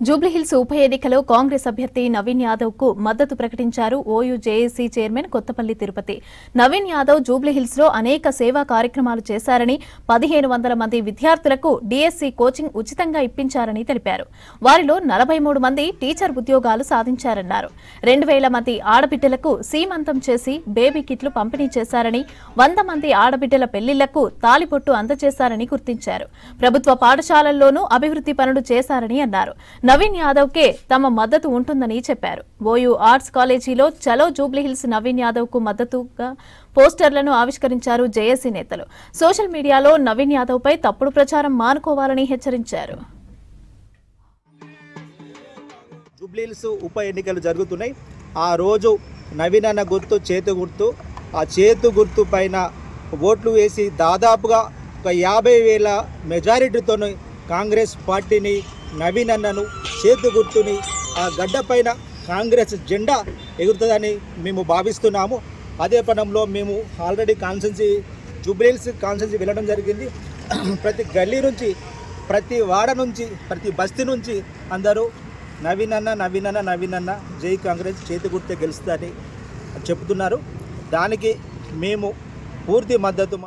జూబ్లీహిల్స్ ఉప ఎన్నికలో కాంగ్రెస్ అభ్యర్థి నవీన్ యాదవ్ కు మద్దతు ప్రకటించారు OU JAC chairman Kothapalli Tirupati. Naveen Yadav Jubilee Hills లో అనేక సేవా కార్యక్రమాలు చేశారని, 1500 మంది విద్యార్థులకు డీఎస్సీ కోచింగ్ ఉచితంగా ఇప్పించారని తెలిపారు. వారిలో 43 మంది టీచర్ ఉద్యోగాలు సాధించారన్నారు. 2000 మంది ఆడబిడ్డలకు సీమంతం చేసి బేబీ కిట్లు పంపిణీ చేశారని, 100 మంది ఆడబిడ్డల పెళ్లిళ్లకు తాలిబొట్టు అందజేశారని గుర్తించారు. ప్రభుత్వ పాఠశాలల్లోనూ అభివృద్ధి పనులు చేశారని అన్నారు. నవీన్ యాదవ్ కే తమ మద్దతు ఉంటుందని చెప్పారు. ఓయూ ఆర్ట్స్ కాలేజీలో చలో జూబ్లీహిల్స్ నవీన్ యాదవ్ కు మద్దతుగా పోస్టర్లను ఆవిష్కరించారు జేఏసీ నేతలు. సోషల్ మీడియాలో నవీన్ యాదవ్ పై తప్పుడు ప్రచారం మానుకోవాలని హెచ్చరించారు. జూబ్లీహిల్స్ ఉప ఎన్నికలు జరుగుతున్నాయి. ఆ రోజు నవీన్ అన్న గుర్తు చేతు గుర్తు, ఆ చేతు గుర్తు పైన ఓట్లు వేసి దాదాపుగా ఒక 50,000 మెజారిటీతో కాంగ్రెస్ పార్టీని, నవీన్ అన్నను, చేతు గుర్తుని ఆ గడ్డ పైన కాంగ్రెస్ జెండా ఎగురుతుందని మేము భావిస్తున్నాము. అదే పనంలో మేము ఆల్రెడీ జూబ్లీహిల్స్ కాన్స్టిట్యున్సీ వెళ్ళడం జరిగింది. ప్రతి గల్లీ నుంచి, ప్రతి వాడ నుంచి, ప్రతి బస్తీ నుంచి అందరూ నవీన్ అన్న నవీన్ అన్న నవీన్ అన్న, జై కాంగ్రెస్, చేతు గుర్తే గెలుస్తుందని చెప్తున్నారు. దానికి మేము పూర్తి మద్దతు